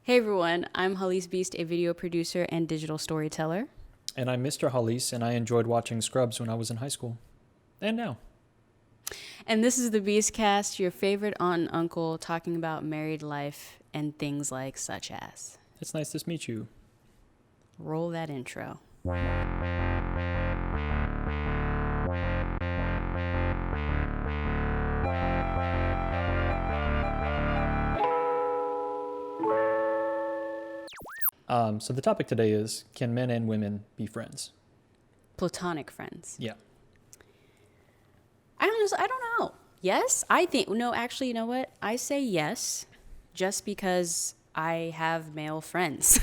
Hey everyone, I'm Hallease Beast, a video producer and digital storyteller. And I'm Mr. Hallease, and I enjoyed watching Scrubs when I was in high school. And now. And this is the Beastcast, your favorite aunt and uncle talking about married life and things like such as. It's nice to meet you. Roll that intro. So the topic today is, can men and women be friends? Platonic friends. Yeah. I don't know. Yes, I think, no, actually, you know what? I say yes, just because I have male friends.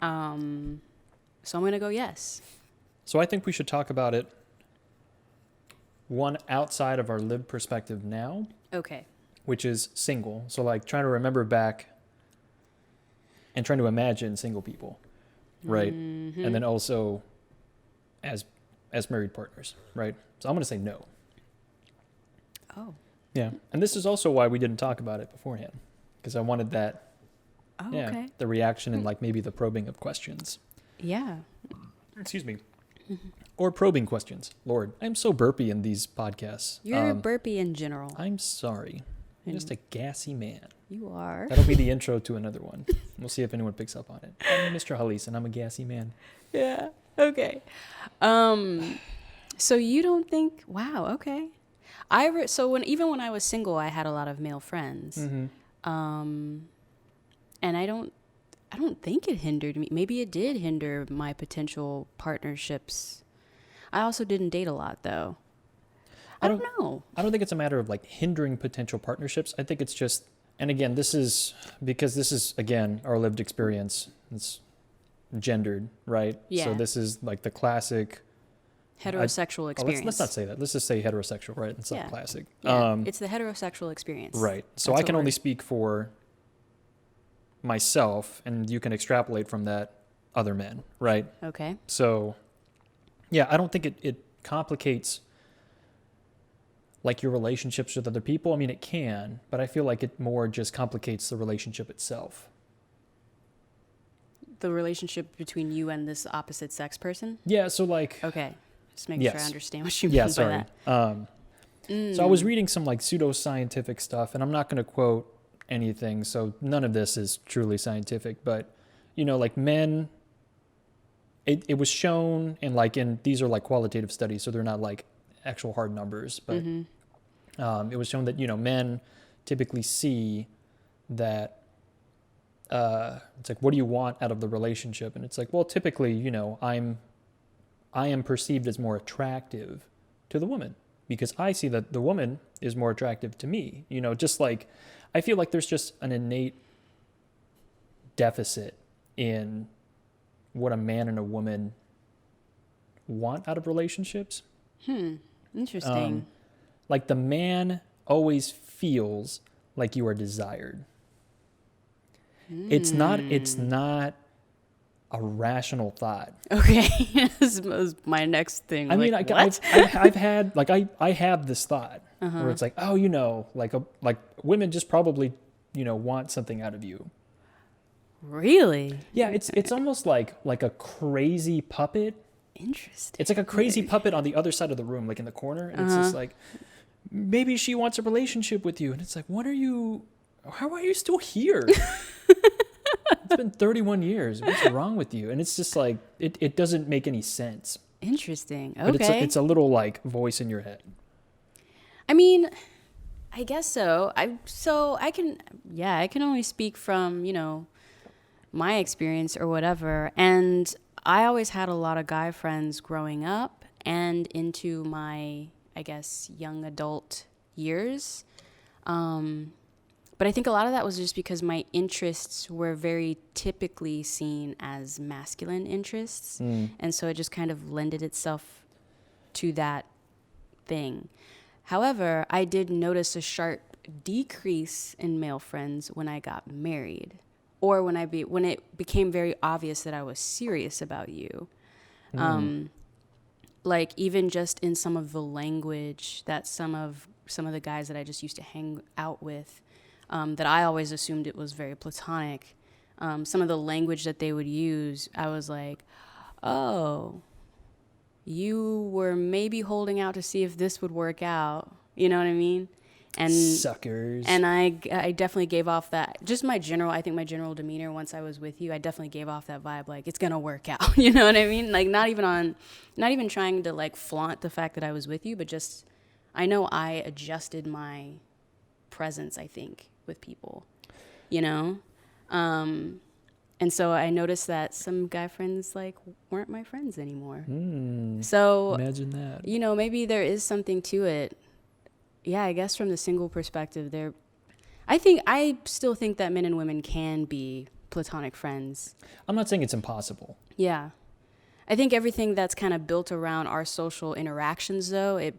So I'm going to go yes. So I think we should talk about it, one outside of our lived perspective now, Okay. which is single. So like trying to remember back and trying to imagine single people, right? Mm-hmm. And then also as married partners, right? So I'm going to say no. Oh. Yeah. And this is also why we didn't talk about it beforehand, because I wanted that, Oh, yeah, okay. the reaction and like maybe the probing of questions. Yeah. Excuse me. Or probing questions. Lord, I'm so burpy in these podcasts. You're burpy in general. I'm sorry. I'm just a gassy man. You are. That'll be the intro to another one. We'll see if anyone picks up on it. I'm Mr. Hallease, and I'm a gassy man. Yeah. Okay. So you don't think? Wow. Okay. Even when I was single, I had a lot of male friends. Mm-hmm. And I don't think it hindered me. Maybe it did hinder my potential partnerships. I also didn't date a lot though. I don't know. I don't think it's a matter of like hindering potential partnerships. I think it's just, and again, this is again our lived experience. It's gendered, right? Yeah. So this is like the classic Heterosexual experience. Let's not say that. Let's just say heterosexual, right? It's not classic. Yeah. It's the heterosexual experience. Right. So I can only speak for myself, and you can extrapolate from that other men, right? Okay. So, yeah, I don't think it complicates like your relationships with other people. I mean, it can, but I feel like it more just complicates the relationship itself. The relationship between you and this opposite sex person? Yeah, so like... Okay. Just making sure I understand what you mean by sorry. that. So I was reading some like pseudoscientific stuff, and I'm not going to quote anything, so none of this is truly scientific, but you know, like men, it was shown in these are like qualitative studies, so they're not like actual hard numbers, but it was shown that, you know, men typically see that it's like, what do you want out of the relationship? And it's like, well, typically, you know, I am perceived as more attractive to the woman because I see that the woman is more attractive to me, you know, just like I feel like there's just an innate deficit in what a man and a woman want out of relationships. Interesting. Like the man always feels like you are desired. It's not a rational thought. Okay. This was my next thing. I mean, I've had, like, I have this thought where it's like, oh, you know, like women just probably, you know, want something out of you. Really? Yeah, it's almost like a crazy puppet. Interesting. It's like a crazy puppet on the other side of the room, like in the corner, and it's just like, maybe she wants a relationship with you, and it's like, how are you still here? It's been 31 years. What's wrong with you? And it's just like, it doesn't make any sense. Interesting. Okay. But it's a little like voice in your head. I mean, I guess so. I can only speak from, you know, my experience or whatever. And I always had a lot of guy friends growing up and into my, I guess, young adult years. But I think a lot of that was just because my interests were very typically seen as masculine interests. And so it just kind of lended itself to that thing. However, I did notice a sharp decrease in male friends when I got married, or when it became very obvious that I was serious about you. Like even just in some of the language that some of the guys that I just used to hang out with that I always assumed it was very platonic. Some of the language that they would use, I was like, oh, you were maybe holding out to see if this would work out. You know what I mean? And Suckers. and I definitely gave off that, just my general demeanor once I was with you, I definitely gave off that vibe, like, it's gonna work out. You know what I mean? Like, not even trying to like flaunt the fact that I was with you, but just, I know I adjusted my presence, I think, with people, you know? And so I noticed that some guy friends like weren't my friends anymore. So Imagine that. You know, maybe there is something to it. Yeah, I guess from the single perspective, I still think that men and women can be platonic friends. I'm not saying it's impossible. Yeah. I think everything that's kind of built around our social interactions, though, it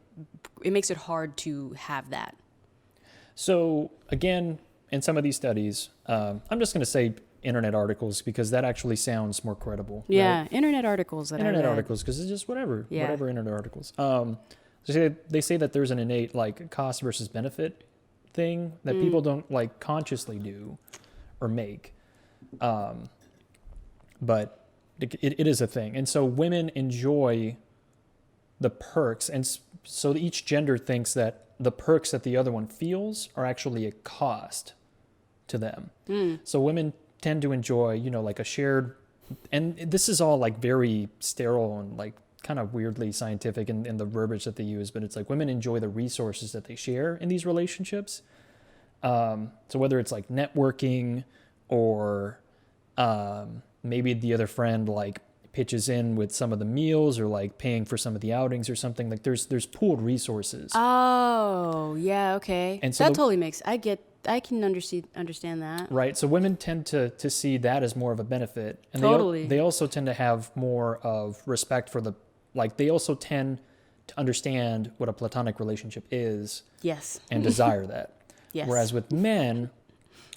makes it hard to have that. So again, in some of these studies, I'm just going to say internet articles because that actually sounds more credible. Yeah, right? internet articles articles because it's just whatever internet articles. They say that there's an innate like cost versus benefit thing that people don't like consciously do or make, but it is a thing, and so women enjoy the perks, and so each gender thinks that the perks that the other one feels are actually a cost to them. So women tend to enjoy, like a shared, and this is all like very sterile and like kind of weirdly scientific in the verbiage that they use, but it's like women enjoy the resources that they share in these relationships. So whether it's like networking or maybe the other friend like pitches in with some of the meals or like paying for some of the outings or something, like there's pooled resources. Oh, yeah, okay. And so that totally makes, I can understand that. Right. So women tend to see that as more of a benefit. And Totally. They also tend to have more of respect for they also tend to understand what a platonic relationship is. Yes. And desire that. Yes. Whereas with men,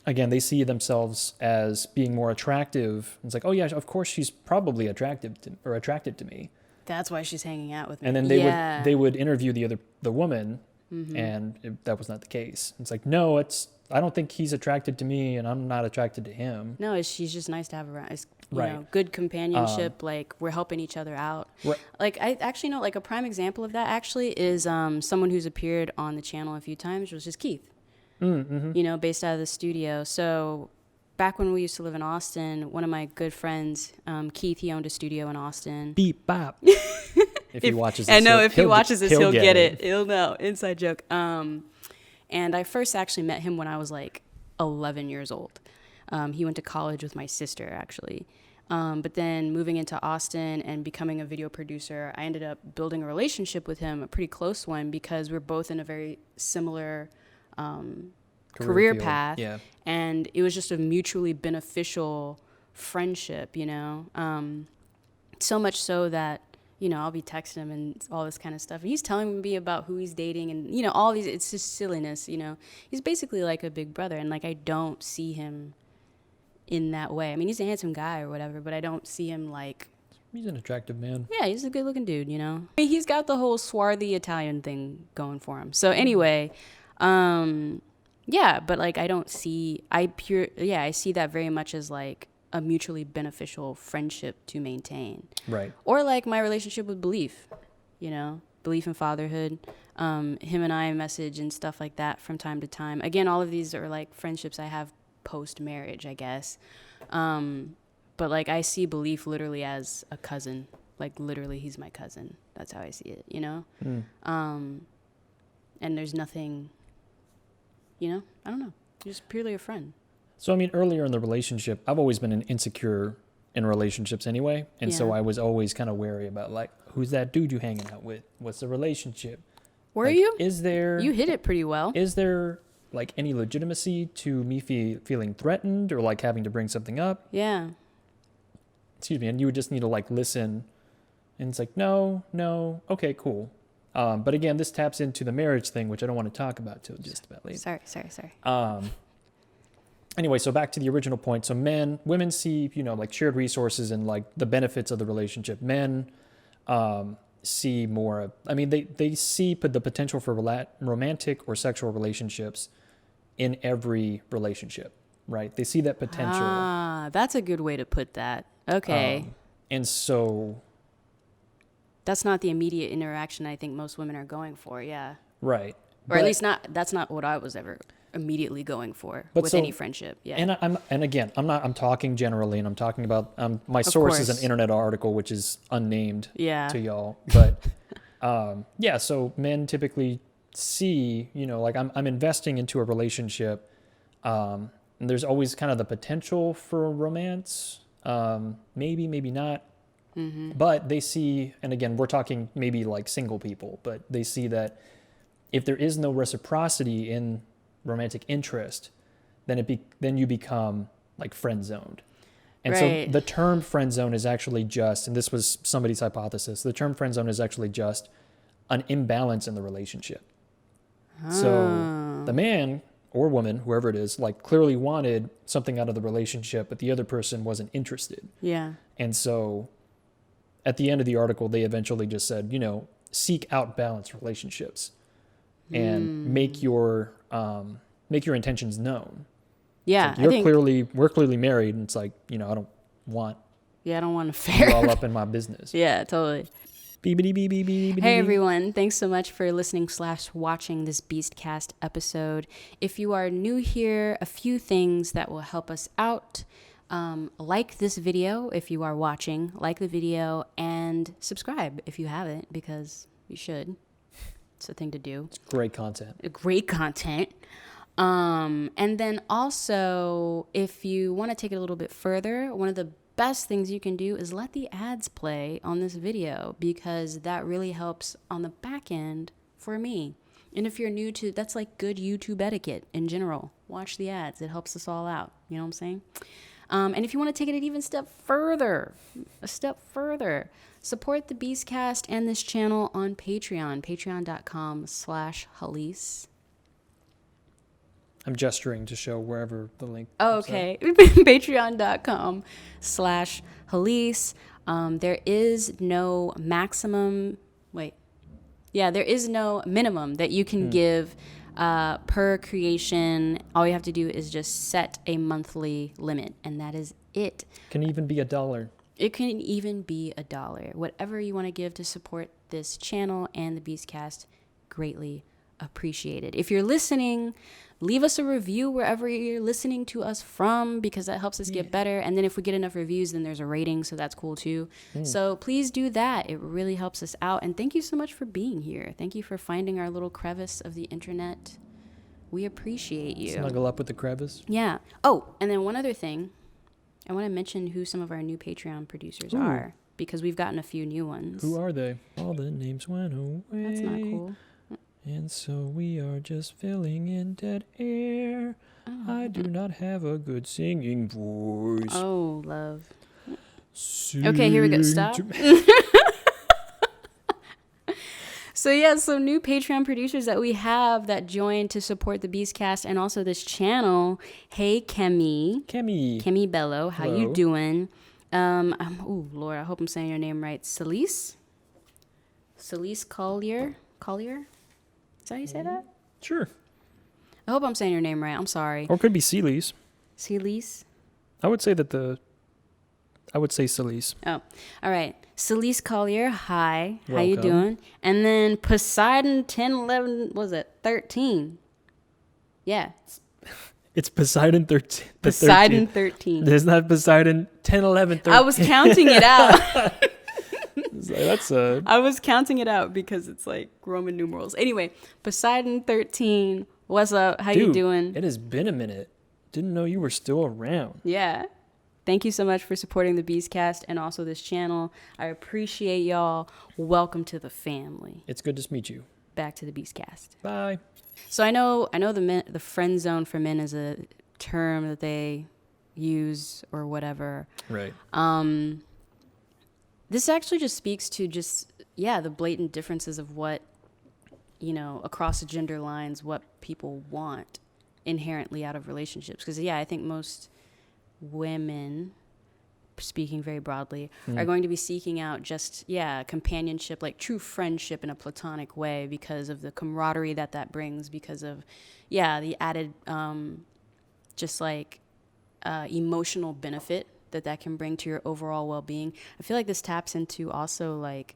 again, they see themselves as being more attractive. It's like, oh yeah, of course she's probably attracted to me. That's why she's hanging out with me. And then they would interview the woman, and that was not the case. It's like, no, I don't think he's attracted to me, and I'm not attracted to him. No, she's just nice to have around. It's, Right. Good companionship. Like, we're helping each other out. Right. Like, I actually know, like, a prime example of that actually is someone who's appeared on the channel a few times, which is Keith. Based out of the studio. So back when we used to live in Austin, one of my good friends, Keith, he owned a studio in Austin. Beep bop. If he watches this, I know if he watches this, he'll get it. He'll know. Inside joke. And I first actually met him when I was like 11 years old. He went to college with my sister, actually. But then moving into Austin and becoming a video producer, I ended up building a relationship with him, a pretty close one, because we're both in a very similar career path. Yeah. And it was just a mutually beneficial friendship, so much so that, I'll be texting him and all this kind of stuff. And he's telling me about who he's dating and, all these, it's just silliness, He's basically like a big brother. And like, I don't see him in that way. I mean, he's a handsome guy or whatever, but I don't see him like... He's an attractive man. Yeah, he's a good looking dude, I mean, he's got the whole swarthy Italian thing going for him. So anyway, yeah, but like, I see that very much as like a mutually beneficial friendship to maintain. Right. Or like my relationship with Belief, Belief in fatherhood. Him and I message and stuff like that from time to time. Again, all of these are like friendships I have post-marriage, I guess. But like, I see Belief literally as a cousin. Like, literally, he's my cousin. That's how I see it, And there's nothing, I don't know. Just purely a friend. So, I mean, earlier in the relationship, I've always been insecure in relationships anyway. And so I was always kind of wary about, like, who's that dude you hanging out with? What's the relationship? Were you? You hit it pretty well. Is there, like, any legitimacy to me feeling threatened or, like, having to bring something up? Yeah. Excuse me. And you would just need to, like, listen. And it's like, no, okay, cool. But again, this taps into the marriage thing, which I don't want to talk about till just about later. Sorry. Anyway, so back to the original point. So women see, like shared resources and like the benefits of the relationship. Men see more, they see the potential for romantic or sexual relationships in every relationship, right? They see that potential. Ah, that's a good way to put that. Okay. And so, That's not the immediate interaction I think most women are going for, yeah. right. Or at least that's not what I was ever immediately going for with any friendship. Yeah. And again, I'm talking generally, and I'm talking about my source is an internet article which is unnamed to y'all. But yeah, so men typically see, like I'm investing into a relationship, and there's always kind of the potential for romance, maybe not. Mm-hmm. But they see, and again, we're talking maybe like single people, but they see that if there is no reciprocity in romantic interest, then you become like friend zoned. And so the term friend zone is actually just, and this was somebody's hypothesis, the term friend zone is actually just an imbalance in the relationship. So the man or woman, whoever it is, like clearly wanted something out of the relationship, but the other person wasn't interested. Yeah. And so at the end of the article, they eventually just said, seek out balanced relationships and make your intentions known. Yeah. Like we're clearly married, and it's like, I don't want to fair you all up in my business. Yeah, totally. Hey everyone, thanks so much for listening / watching this Beastcast episode. If you are new here, a few things that will help us out. Like this video if you are watching, like the video, and subscribe if you haven't, because you should. It's a thing to do. It's great content. And then also, if you want to take it a little bit further, one of the best things you can do is let the ads play on this video, because that really helps on the back end for me. And if you're new to, that's like good YouTube etiquette in general. Watch the ads. It helps us all out. You know what I'm saying? And if you want to take it an even step further, support the Beastcast and this channel on Patreon, patreon.com/Hallease. I'm gesturing to show wherever the link. Oh, okay. Patreon.com/Hallease. There is no maximum. There is no minimum that you can give per creation. All you have to do is just set a monthly limit, and that is it. Can even be $1. It can even be $1. Whatever you want to give to support this channel and the Beastcast, greatly appreciated. If you're listening, leave us a review wherever you're listening to us from, because that helps us get better. And then if we get enough reviews, then there's a rating, so that's cool too. So please do that. It really helps us out. And thank you so much for being here. Thank you for finding our little crevice of the internet. We appreciate you. Snuggle up with the crevice. Yeah. Oh, and then one other thing. I want to mention who some of our new Patreon producers are, because we've gotten a few new ones. Who are they? All the names went away. That's not cool. And so we are just filling in dead air. I do not have a good singing voice. Oh, love. Okay, here we go. Stop. So new Patreon producers that we have that joined to support the Beastcast and also this channel. Hey, Kemi Bello, how you doing? Lord, I hope I'm saying your name right. Hallease Collier? Is that how you say that? Sure. I hope I'm saying your name right. I'm sorry. Or it could be Hallease. Hallease? I would say Hallease. Oh, all right. Hallease Collier, hi. Welcome. How you doing? And then Poseidon 10, 11, was it 13? Yeah. It's Poseidon 13. Poseidon 13. There's not Poseidon 10, 11, 13. I was counting it out. I was counting it out because it's like Roman numerals. Anyway, Poseidon 13. What's up? How you doing? It has been a minute. Didn't know you were still around. Yeah. Thank you so much for supporting the Beastcast and also this channel. I appreciate y'all. Welcome to the family. It's good to meet you. Back to the Beastcast. Bye. So I know the friend zone for men is a term that they use or whatever. Right. This actually just speaks to the blatant differences of what, across the gender lines, what people want inherently out of relationships. Because, I think most women speaking very broadly, are going to be seeking out just, companionship, like true friendship in a platonic way because of the camaraderie that brings, because of, the added, just like emotional benefit that can bring to your overall well-being. I feel like this taps into also like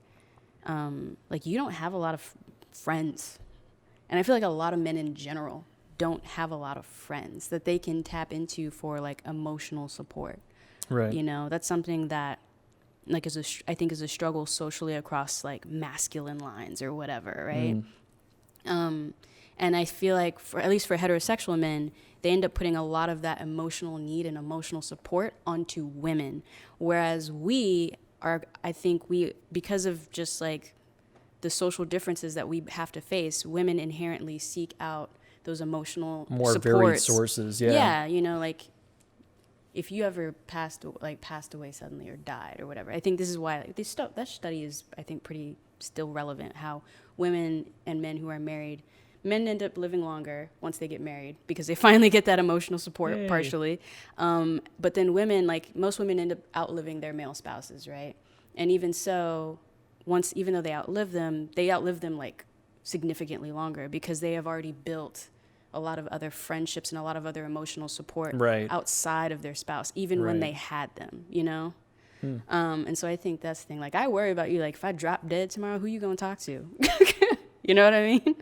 you don't have a lot of friends. And I feel like a lot of men in general don't have a lot of friends that they can tap into for like emotional support. Right. You know, that's something that like I think is a struggle socially across like masculine lines or whatever, right? And I feel like at least for heterosexual men, they end up putting a lot of that emotional need and emotional support onto women. Whereas I think because of just like the social differences that we have to face, women inherently seek out those emotional more supports. varied sources. Yeah, you know, like if you ever passed away suddenly or died or whatever, I think this is why that study is, I think, pretty still relevant. How women and men who are married, men end up living longer once they get married because they finally get that emotional support. Yay. Partially, but then women, like most women, end up outliving their male spouses, right? And even so, even though they outlive them like significantly longer because they have already built a lot of other friendships and a lot of other emotional support outside of their spouse, even when they had them, you know? And so I think that's the thing. Like, I worry about you. Like, if I drop dead tomorrow, who you going to talk to? You know what I mean?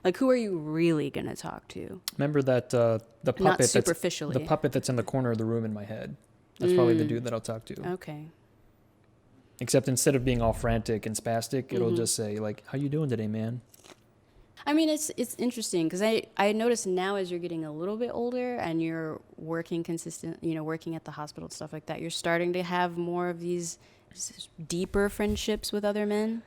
Like, who are you really going to talk to? Remember that the puppet, not superficially. The puppet that's in the corner of the room in my head. That's probably the dude that I'll talk to. Okay. Except instead of being all frantic and spastic, it'll just say, like, how you doing today, man? I mean, it's interesting because I notice now as you're getting a little bit older and you're working working at the hospital and stuff like that, you're starting to have more of these deeper friendships with other men.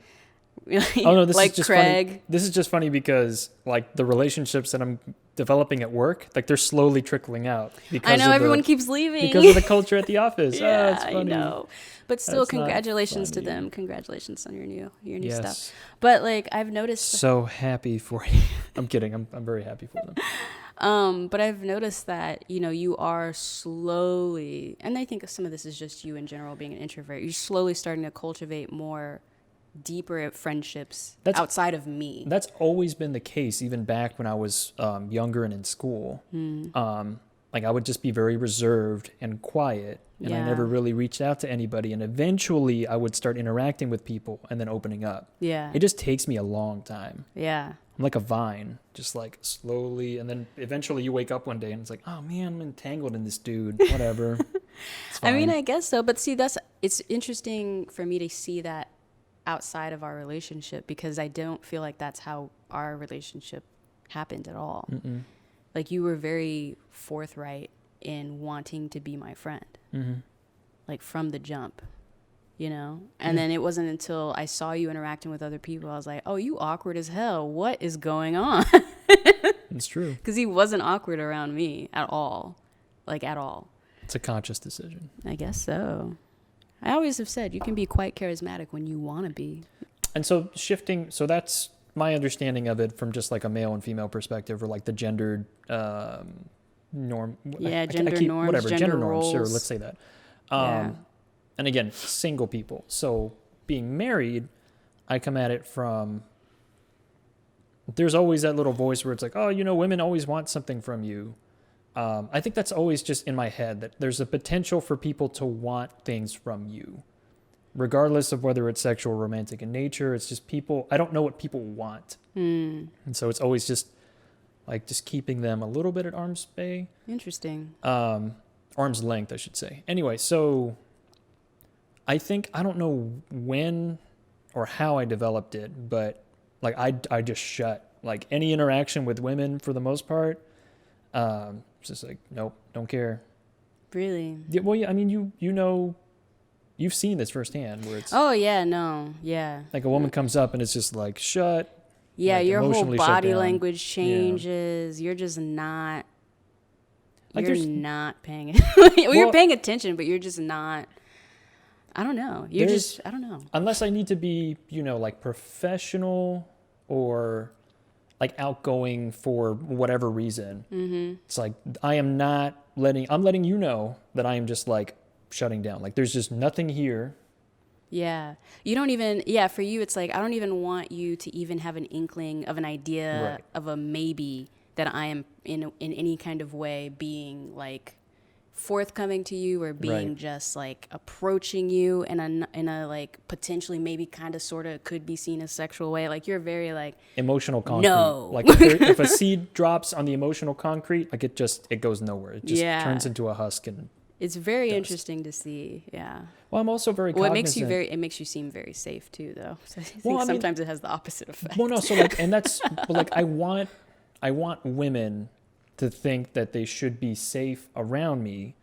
Oh no, this like is just Craig. Funny. This is just funny because like the relationships that I'm developing at work, like they're slowly trickling out. Because I know everyone keeps leaving because of the culture at the office. Yeah, it's funny. I know. But still, That's congratulations to them. Congratulations on your new yes. stuff. But like I've noticed, so happy for you. I'm kidding. I'm very happy for them. But I've noticed that you are slowly, and I think some of this is just you in general being an introvert. You're slowly starting to cultivate more deeper friendships outside of me. That's always been the case, even back when I was younger and in school. Like I would just be very reserved and quiet, and I never really reached out to anybody. And eventually, I would start interacting with people and then opening up. Yeah, it just takes me a long time. Yeah, I'm like a vine, just like slowly, and then eventually you wake up one day and it's like, oh man, I'm entangled in this dude. Whatever. I mean, I guess so. But see, it's interesting for me to see that outside of our relationship because I don't feel like that's how our relationship happened at all. Like you were very forthright in wanting to be my friend, like from the jump, and then it wasn't until I saw you interacting with other people I was like, oh, you awkward as hell, what is going on? It's true, because he wasn't awkward around me at all. It's a conscious decision, I guess so. I always have said you can be quite charismatic when you want to be. And so that's my understanding of it from just like a male and female perspective, or like the gendered norm. Yeah, gender norms, whatever, gender roles. Norms. Sure, let's say that. And again, single people. So being married, I come at it from. There's always that little voice where it's like, oh, women always want something from you. I think that's always just in my head, that there's a potential for people to want things from you, regardless of whether it's sexual or romantic in nature. It's just people. I don't know what people want. And so it's always just like just keeping them a little bit at arm's bay. Interesting. Arm's length, I should say. Anyway, so I don't know when or how I developed it, but like I just shut like any interaction with women for the most part. It's just like, nope, don't care. Really? Yeah, well, yeah, I mean, you've seen this firsthand where it's... Oh, yeah, no, yeah. Like a woman comes up and it's just like, shut. Yeah, like your whole body language changes. Yeah. You're just not... Like you're not paying... you're paying attention, but you're just not... I don't know. I don't know. Unless I need to be, like professional or... like outgoing for whatever reason. It's like I'm letting you know that I am just like shutting down. Like there's just nothing here. Yeah. You don't even, yeah, for you, it's like, I don't even want you to even have an inkling of an idea Right. of a maybe that I am in any kind of way being like forthcoming to you or being Right. just like approaching you in a like potentially maybe kind of sort of could be seen as sexual way. Like you're very like, Emotional concrete. no. Like if a seed drops on the emotional concrete, like it goes nowhere. It just Yeah. turns into a husk and It's very dust. interesting to see. Yeah. Well, I'm also very Well, cognizant. it makes you seem very safe too, though. So I think Well, I mean- sometimes it has the opposite effect. Well, no, so like, and that's, but like, I want women to think that they should be safe around me,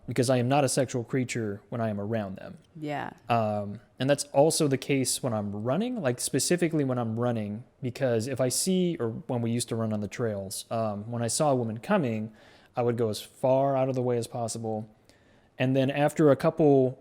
because I am not a sexual creature when I am around them. Yeah. And that's also the case when I'm running, like specifically when I'm running, because if I see, or when we used to run on the trails, when I saw a woman coming, I would go as far out of the way as possible. And then after a couple,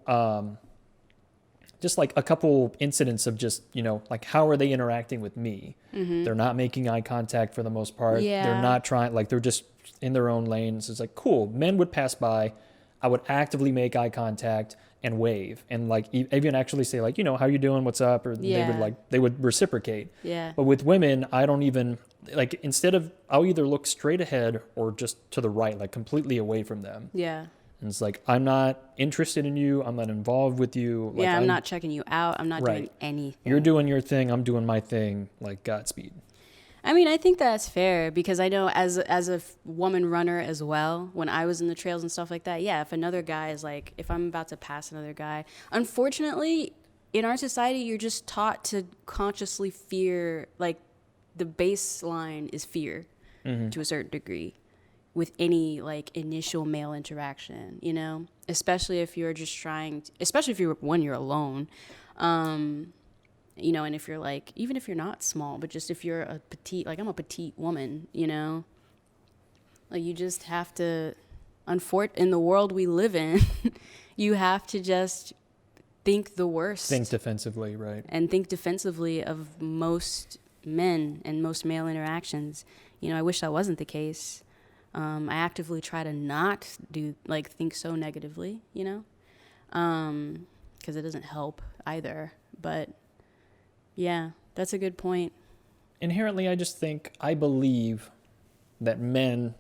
just like a couple incidents of just, like how are they interacting with me? They're not making eye contact for the most part. Yeah. They're not trying, like they're just in their own lanes. It's like, cool. Men would pass by. I would actively make eye contact and wave and like even actually say like, how you doing? What's up? Or Yeah. they would reciprocate. Yeah. But with women, I don't even like, instead of, I'll either look straight ahead or just to the right, like completely away from them. Yeah. And it's like, I'm not interested in you. I'm not involved with you. Like, Yeah, I'm not checking you out. I'm not doing Right. anything. You're doing your thing. I'm doing my thing. Like, Godspeed. I mean, I think that's fair because I know as a woman runner as well, when I was in the trails and stuff like that, yeah, if another guy is like, if I'm about to pass another guy, unfortunately, in our society, you're just taught to consciously fear, like the baseline is fear to a certain degree with any like initial male interaction, especially if you're just especially if when you're alone. And if you're like, even if you're not small, but just if you're a petite, like I'm a petite woman, like you just have to, in the world we live in, you have to just think the worst. Think defensively, right? And think defensively of most men and most male interactions. I wish that wasn't the case. I actively try to not think so negatively, because it doesn't help either. But yeah, that's a good point. Inherently, I believe that men,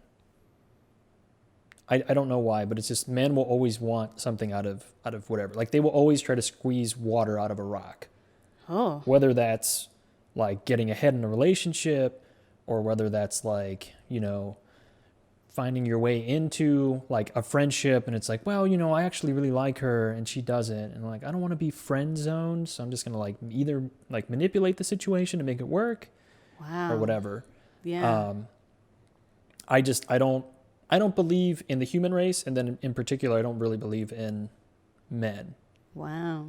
I don't know why, but it's just men will always want something out of whatever. Like they will always try to squeeze water out of a rock. Oh. Whether that's like getting ahead in a relationship or whether that's like, finding your way into like a friendship and it's like, well, I actually really like her and she doesn't. And like, I don't want to be friend zoned. So I'm just going to like either like manipulate the situation to make it work or whatever. Yeah. I don't believe in the human race. And then in particular, I don't really believe in men. Wow.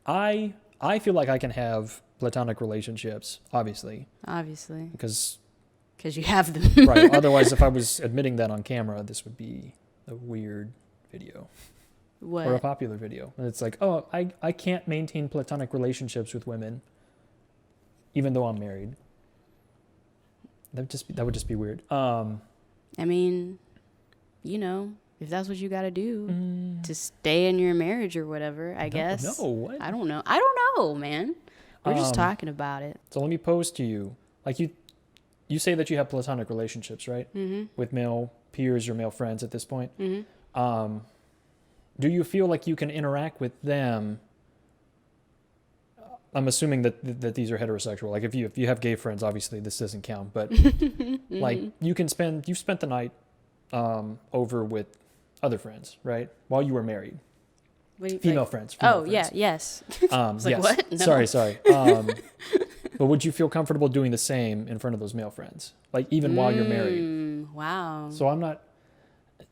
I feel like I can have platonic relationships, obviously. Because you have them. right. Otherwise, if I was admitting that on camera, this would be a weird video. What? Or a popular video. And it's like, oh, I can't maintain platonic relationships with women, even though I'm married. That would just be weird. I mean, if that's what you got to do to stay in your marriage or whatever, I guess. No, what? I don't know, man. We're just talking about it. So let me pose to you, like you say that you have platonic relationships, right? Mm-hmm. With male peers or male friends at this point. Mm-hmm. Do you feel like you can interact with them? I'm assuming that these are heterosexual. Like if you have gay friends, obviously this doesn't count. But like you've spent the night over with other friends, right? While you were married. Female friends. Oh, yeah, yes. Yes. Like, what? No. Sorry. But would you feel comfortable doing the same in front of those male friends? Like even while you're married? Wow. So I'm not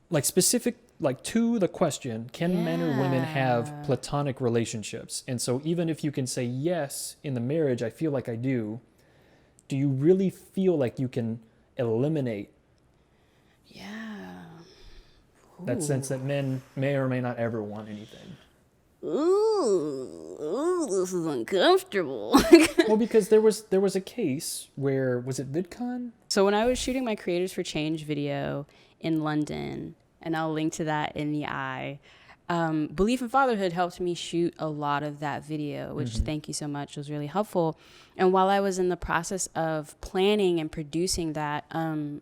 like specific, like to the question, can men or women have platonic relationships? And so even if you can say yes in the marriage, I feel like I do you really feel like you can eliminate that sense that men may or may not ever want anything? Ooh, this is uncomfortable. Well, because there was a case where, was it VidCon? So when I was shooting my Creators for Change video in London, and I'll link to that in the I. Belief in Fatherhood helped me shoot a lot of that video, which thank you so much, was really helpful. And while I was in the process of planning and producing that,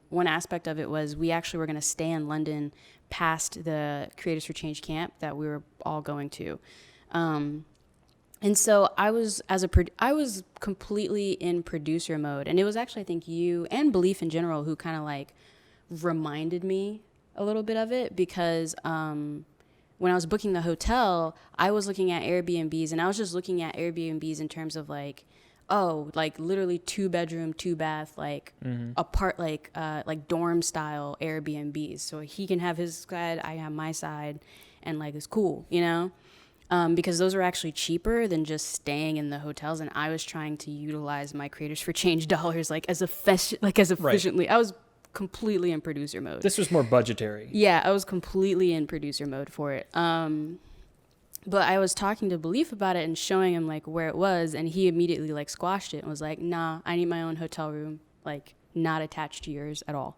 one aspect of it was we actually were going to stay in London past the Creators for Change camp that we were all going to. And so I was I was completely in producer mode, and it was actually, I think, you and Belief in general who kind of like reminded me a little bit of it, because when I was booking the hotel, I was looking at Airbnbs, and I was just looking at Airbnbs in terms of like, oh, like literally 2-bedroom, 2-bath, like apart, like dorm style Airbnbs. So he can have his side, I have my side, and like it's cool, you know? Because those are actually cheaper than just staying in the hotels. And I was trying to utilize my Creators for Change dollars like as efficiently. Right. I was completely in producer mode. This was more budgetary. Yeah, I was completely in producer mode for it. But I was talking to Belief about it and showing him like where it was, and he immediately like squashed it and was like, nah, I need my own hotel room, like not attached to yours at all.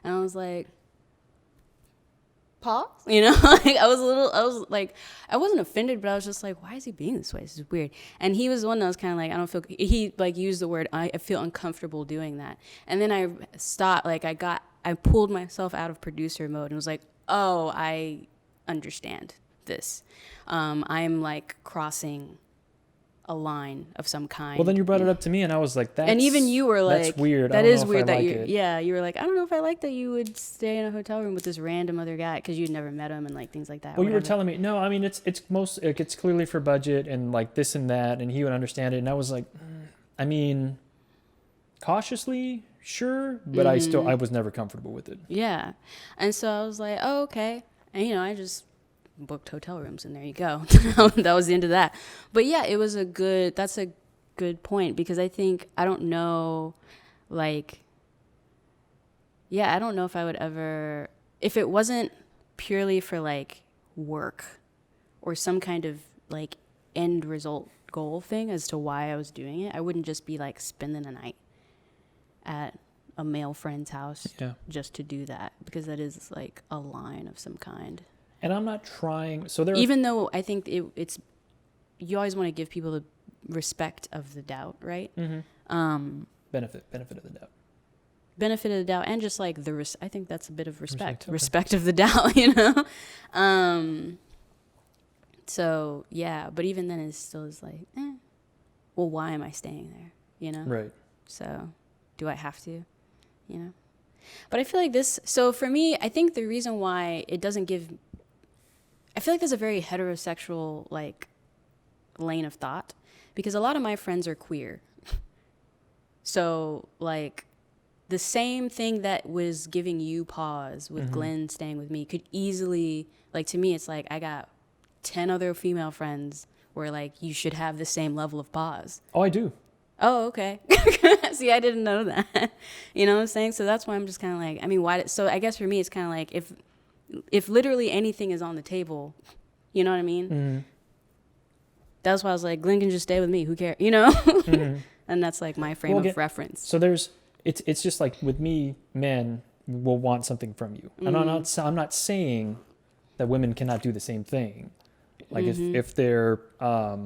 And I was like, pause, you know? Like I wasn't offended, but I was just like, why is he being this way? This is weird. And he was the one that was kind of like, he like used the word, I feel uncomfortable doing that. And then I stopped, like I pulled myself out of producer mode and was like, oh, I understand this. I'm like crossing a line of some kind. Well, then you brought it up to me, and I was like, "That's." And even you were like, "That's weird. That is weird that you." Yeah, you were like, "I don't know if I like that you would stay in a hotel room with this random other guy because you'd never met him and like things like that." Well, you were telling me, no, I mean it's clearly for budget and like this and that, and he would understand it, and I was like, I mean, cautiously, sure, but I was never comfortable with it. Yeah, and so I was like, oh, okay, and I just booked hotel rooms, and there you go. That was the end of that. But yeah, that's a good point, because I think, I don't know if I would ever, if it wasn't purely for like work or some kind of like end result goal thing as to why I was doing it, I wouldn't just be like spending a night at a male friend's house just to do that, because that is like a line of some kind. And I'm not trying. Even though I think it's, you always want to give people the respect of the doubt, right? Mm-hmm. Benefit of the doubt. Benefit of the doubt, and just like I think that's a bit of respect. Respect of the doubt, you know. So yeah, but even then, it still is like, well, why am I staying there? You know. Right. So, do I have to? You know. But I feel like this. So for me, I think the reason why it doesn't give. I feel like there's a very heterosexual like lane of thought, because a lot of my friends are queer. So like the same thing that was giving you pause with Glenn staying with me could easily, like, to me, it's like I got 10 other female friends where like you should have the same level of pause. Oh, I do. Oh, okay. See, I didn't know that. You know what I'm saying? So that's why I'm just kind of like, I mean, why? So I guess for me, it's kind of like if literally anything is on the table, you know what I mean? Mm-hmm. That's why I was like, Glenn can just stay with me. Who cares? You know? Mm-hmm. And that's like my frame of reference. So it's just like with me, men will want something from you. And I'm not saying that women cannot do the same thing. Like if they're a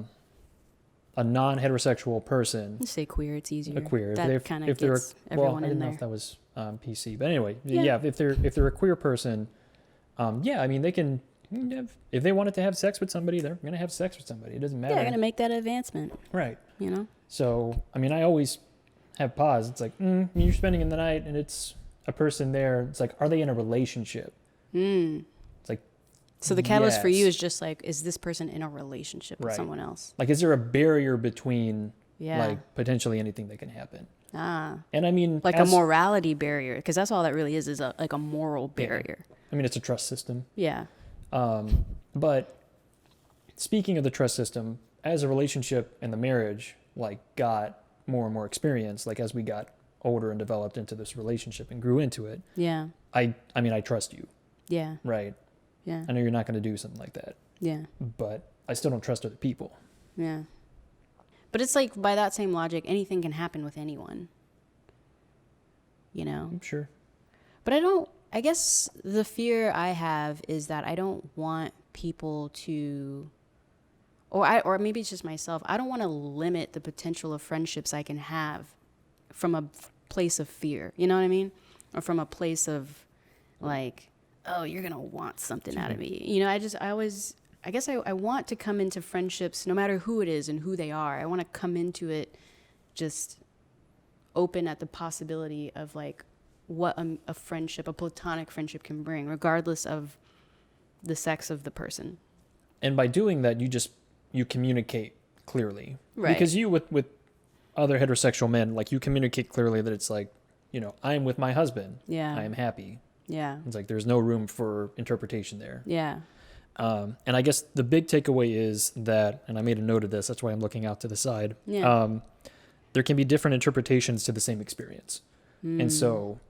non-heterosexual person. You say queer, it's easier. A queer. That kind of gets everyone in there. I didn't know if that was PC. But anyway, yeah, if they're a queer person, I mean, they can if they wanted to have sex with somebody, they're going to have sex with somebody. It doesn't matter. Yeah, they're going to make that advancement. Right. You know? So, I mean, I always have pause. It's like, you're spending the night and it's a person there. It's like, are they in a relationship? It's like, so the catalyst for you is just like, is this person in a relationship with someone else? Like, is there a barrier between like potentially anything that can happen? And I mean, like a morality barrier, because that's all that really is like a moral barrier. Yeah. I mean, it's a trust system. Yeah. But speaking of the trust system, as a relationship and the marriage like got more and more experience, like as we got older and developed into this relationship and grew into it. Yeah. I mean, I trust you. Yeah. Right. Yeah. I know you're not going to do something like that. Yeah. But I still don't trust other people. Yeah. But it's like, by that same logic, anything can happen with anyone. You know? Sure. But I don't, I guess the fear I have is that I don't want people to, or maybe it's just myself. I don't want to limit the potential of friendships I can have from a place of fear. You know what I mean? Or from a place of like, oh, you're gonna want something out of me. You know, I guess I want to come into friendships, no matter who it is and who they are. I want to come into it just open at the possibility of like what a friendship, a platonic friendship can bring, regardless of the sex of the person. And by doing that, you communicate clearly. Right. Because you, with other heterosexual men, like you communicate clearly that it's like, I'm with my husband. Yeah. I am happy. Yeah. It's like there's no room for interpretation there. Yeah. And I guess the big takeaway is that, and I made a note of this, that's why I'm looking out to the side. Yeah. There can be different interpretations to the same experience. And so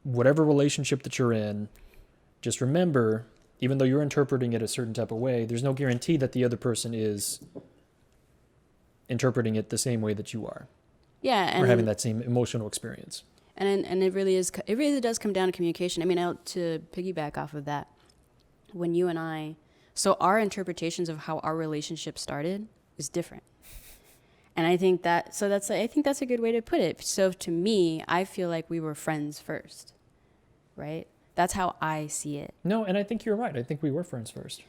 whatever relationship that you're in, just remember, even though you're interpreting it a certain type of way, there's no guarantee that the other person is interpreting it the same way that you are. Yeah. Or having that same emotional experience. And it really does come down to communication. I mean, to piggyback off of that, when you and I, so our interpretations of how our relationship started is different. And I think that's a good way to put it. So to me, I feel like we were friends first, right? That's how I see it. No, and I think you're right. I think we were friends first.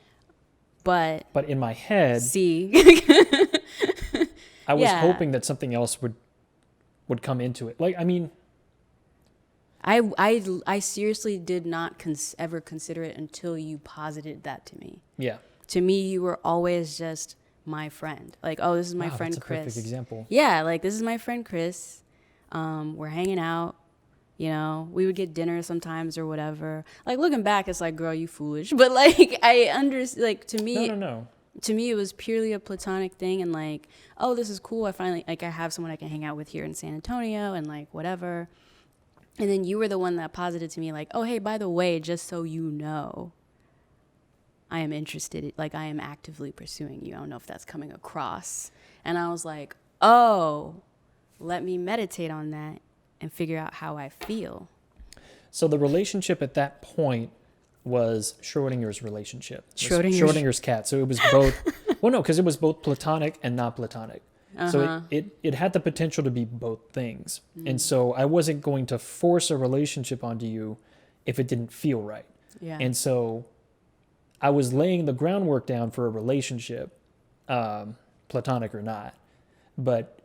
But in my head, I was hoping that something else would come into it. Like, I mean, I seriously did not ever consider it until you posited that to me. Yeah. To me, you were always just my friend. Like, oh, this is my friend that's a Chris. Perfect example. Yeah, like this is my friend Chris. We're hanging out. We would get dinner sometimes or whatever. Like looking back, it's like, girl, you foolish. But like to me, No. To me, it was purely a platonic thing, and like, oh, this is cool. I finally I have someone I can hang out with here in San Antonio, and like whatever. And then you were the one that posited to me like, oh, hey, by the way, just so you know, I am interested. Like, I am actively pursuing you. I don't know if that's coming across. And I was like, oh, let me meditate on that and figure out how I feel. So the relationship at that point was Schrodinger's relationship. Schrodinger's cat. So it was both, well, no, because it was both platonic and not platonic. Uh-huh. So it had the potential to be both things. And so I wasn't going to force a relationship onto you if it didn't feel right. Yeah. And so I was laying the groundwork down for a relationship, platonic or not. But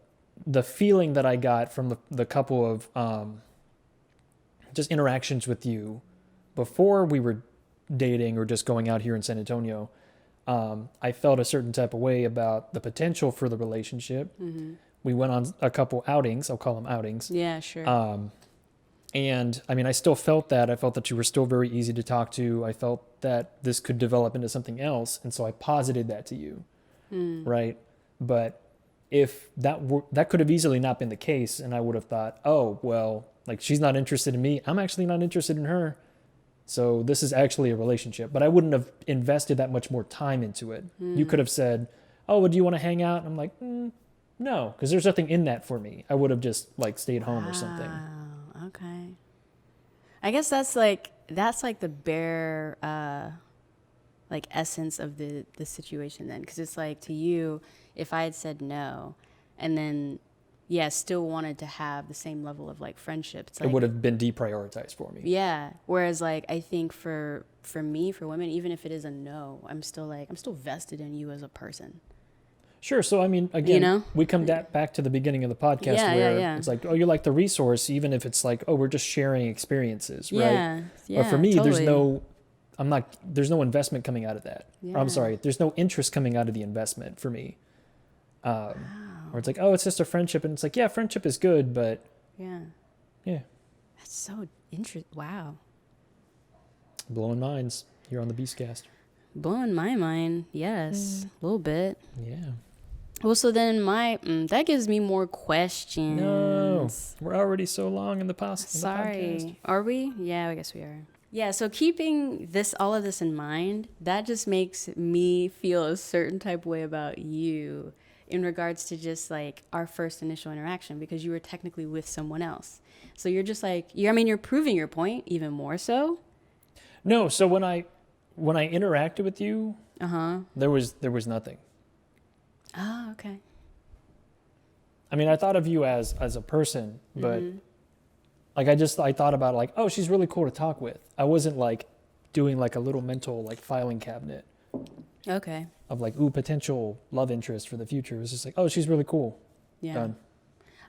the feeling that I got from the couple of just interactions with you before we were dating or just going out here in San Antonio, I felt a certain type of way about the potential for the relationship. Mm-hmm. We went on a couple outings. I'll call them outings. Yeah, sure. And I mean, I still felt that. I felt that you were still very easy to talk to. I felt that this could develop into something else. And so I posited that to you. Right. But if that could have easily not been the case, and I would have thought, oh, well, like she's not interested in me. I'm actually not interested in her. So this is actually a relationship. But I wouldn't have invested that much more time into it. You could have said, oh, well, do you want to hang out? And I'm like, no, because there's nothing in that for me. I would have just like stayed home or something. Okay. I guess that's like the bare like essence of the situation then, because it's like to you, if I had said no and then still wanted to have the same level of like friendship, it's like, it would have been deprioritized for me. Yeah. Whereas like I think for me, for women, even if it is a no, I'm still vested in you as a person. Sure. So, I mean, again, we come back to the beginning of the podcast where it's like, oh, you're like the resource, even if it's like, oh, we're just sharing experiences, right? Yeah. But for me, totally. there's no investment coming out of that. Yeah. Or, I'm sorry, there's no interest coming out of the investment for me. Or it's like, oh, it's just a friendship. And it's like, yeah, friendship is good, but yeah. That's so interesting. Wow. Blowing minds here on the Beastcast. Blowing my mind. Yes. A little bit. Yeah. Well, so then that gives me more questions. No, we're already so long in the past. Sorry. Are we? Yeah, I guess we are. Yeah, so keeping all of this in mind, that just makes me feel a certain type of way about you in regards to just like our first initial interaction, because you were technically with someone else. So you're just like, you're proving your point even more so. No, so when I interacted with you, there was nothing. Oh, okay. I mean, I thought of you as a person, but like I thought about like, oh, she's really cool to talk with. I wasn't like doing like a little mental like filing cabinet Okay. of like, ooh, potential love interest for the future. It was just like, oh, she's really cool. Yeah. Done.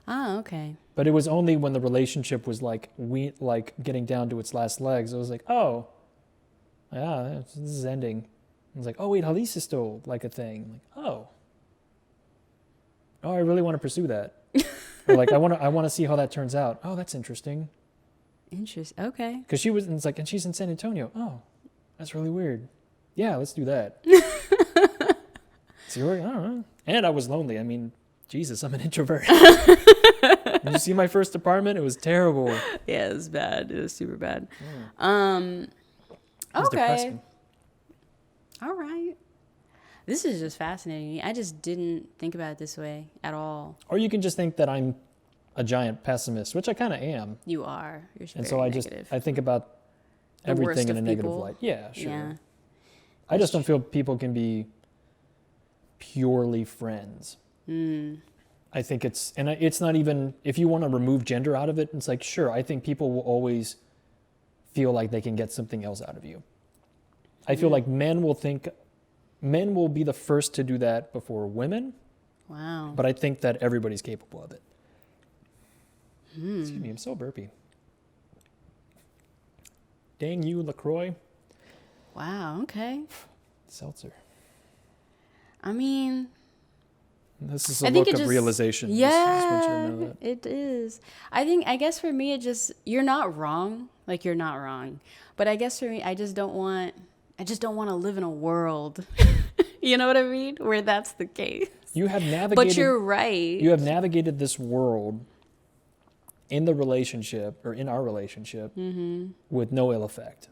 Oh, okay. But it was only when the relationship was like getting down to its last legs. I was like, oh, yeah, this is ending. I was like, oh wait, Hallease is still like a thing. I'm like, oh, I really want to pursue that. Or like I want to see how that turns out. Oh, that's interesting. Interesting. Okay. Because she was, and it's like, and she's in San Antonio. Oh, that's really weird. Yeah, let's do that. So I don't know. And I was lonely. I mean, Jesus, I'm an introvert. Did you see my first apartment? It was terrible. Yeah, it was bad. It was super bad. Yeah. It was Okay. depressing. All right. This is just fascinating. I just didn't think about it this way at all. Or you can just think that I'm a giant pessimist, which I kind of am. You are. You're And very so negative. I think about The worst everything in of a negative people. light. Yeah, sure. Yeah. I just don't feel people can be purely friends. I think it's not even, if you want to remove gender out of it, it's like, sure, I think people will always feel like they can get something else out of you. I feel like men will be the first to do that before women, Wow. but I think that everybody's capable of it. Excuse me, I'm so burpy. Dang you, LaCroix. Wow. Okay. Seltzer. I mean, This is a I think look it of realization. Just want you to yeah, know that. it is. I guess for me, you're not wrong. Like, you're not wrong. But I guess for me, I just don't want to live in a world, you know what I mean? Where that's the case. You have navigated. But you're right. You have navigated this world in the relationship or in our relationship with no ill effect.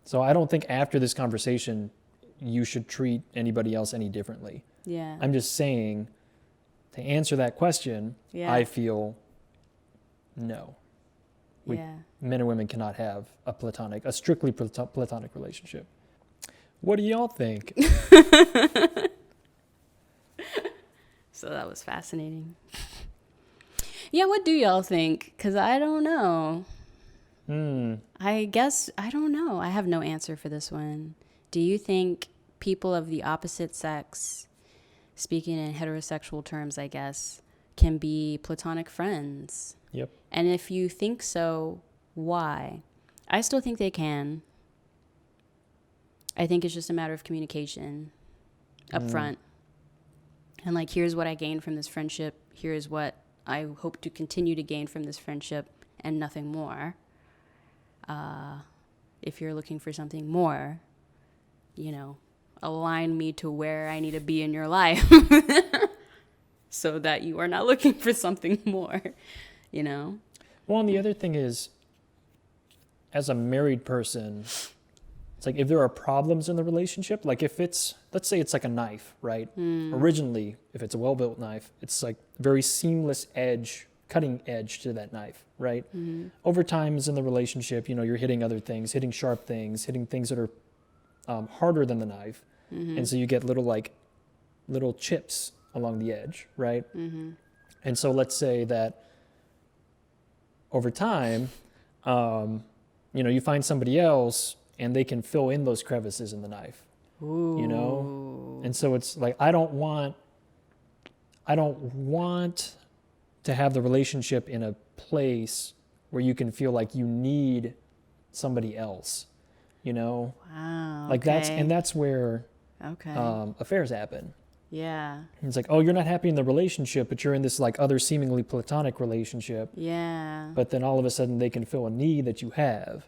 So I don't think after this conversation you should treat anybody else any differently. Yeah. I'm just saying, to answer that question, Yeah. I feel no. Yeah. Men and women cannot have a strictly platonic relationship. What do y'all think? So that was fascinating. Yeah, what do y'all think? Because I don't know. I guess, I don't know. I have no answer for this one. Do you think people of the opposite sex, speaking in heterosexual terms, I guess, can be platonic friends? Yep. And if you think so, why? I still think they can. I think it's just a matter of communication up front. And like, here's what I gained from this friendship. Here's what I hope to continue to gain from this friendship, and nothing more. If you're looking for something more, align me to where I need to be in your life so that you are not looking for something more, Well, and the other thing is, as a married person, it's like if there are problems in the relationship, like if it's, let's say it's like a knife, right? Originally, if it's a well-built knife, it's like very seamless edge, cutting edge to that knife, right? Over time in the relationship, you're hitting other things, hitting sharp things, hitting things that are harder than the knife. And so you get little chips along the edge, right? And so let's say that over time, you find somebody else and they can fill in those crevices in the knife. Ooh. And so it's like, I don't want to have the relationship in a place where you can feel like you need somebody else, Wow. like okay. that's where Okay. affairs happen. Yeah. And it's like, oh, you're not happy in the relationship, but you're in this like other seemingly platonic relationship. Yeah. But then all of a sudden they can fill a need that you have.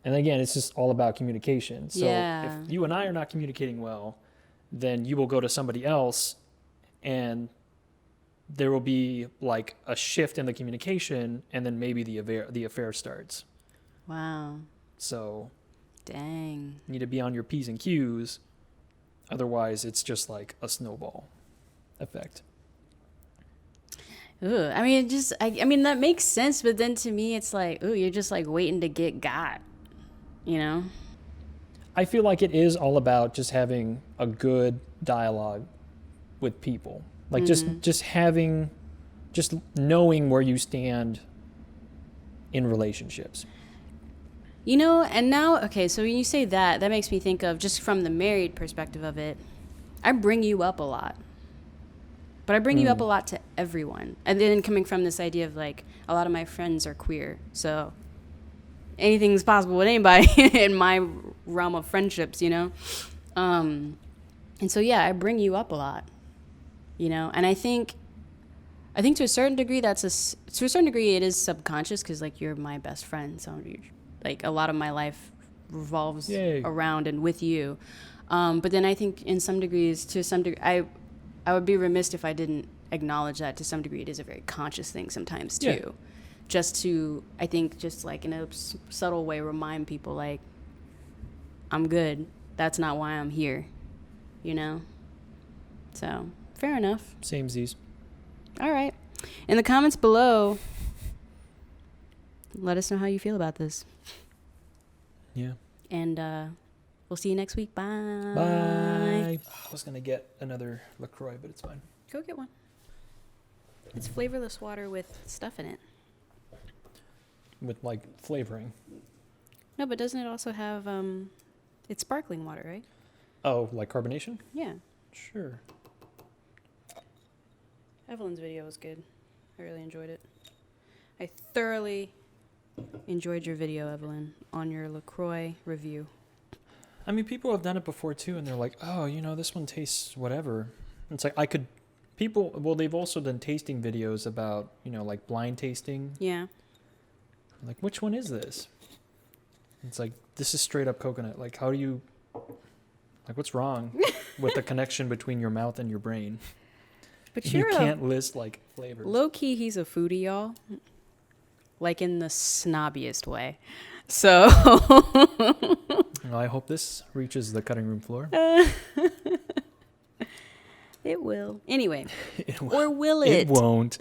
And again, it's just all about communication. So Yeah. if you and I are not communicating well, then you will go to somebody else and there will be like a shift in the communication, and then maybe the affair starts. Wow. So Dang. you need to be on your P's and Q's. Otherwise, it's just like a snowball effect. Ooh, I mean, I mean, that makes sense, but then to me, it's like, ooh, you're just like waiting to get got. I feel like it is all about just having a good dialogue with people. Like just knowing where you stand in relationships. And now, okay, so when you say that makes me think of, just from the married perspective of it, I bring you up a lot. But I bring you up a lot to everyone. And then coming from this idea of, like, a lot of my friends are queer. So anything's possible with anybody in my realm of friendships, And so, yeah, I bring you up a lot, And I think to a certain degree, it is subconscious because, like, you're my best friend. So, like, a lot of my life revolves around and with you. But then I think to some degree, I would be remiss if I didn't acknowledge that to some degree it is a very conscious thing sometimes too. Yeah. Just to, I think, just like in a subtle way, remind people, like, I'm good. That's not why I'm here, So, fair enough. Samesies. All right. In the comments below, let us know how you feel about this. Yeah. And we'll see you next week. Bye. Bye. I was going to get another LaCroix, but it's fine. Go get one. It's flavorless water with stuff in it. With, like, flavoring. No, but doesn't it also have, it's sparkling water, right? Oh, like carbonation? Yeah. Sure. Evelyn's video was good. I really enjoyed it. I thoroughly enjoyed your video, Evelyn, on your LaCroix review. I mean, people have done it before, too, and they're like, oh, this one tastes whatever. It's like, they've also done tasting videos about, like blind tasting. Yeah. Like, which one is this? It's like, this is straight up coconut. Like, how do you, like, what's wrong with the connection between your mouth and your brain? But you can't list, like, flavors. Low key, he's a foodie, y'all. Like, in the snobbiest way. So. Well, I hope this reaches the cutting room floor. It will. Anyway. It will. Or will it? It won't.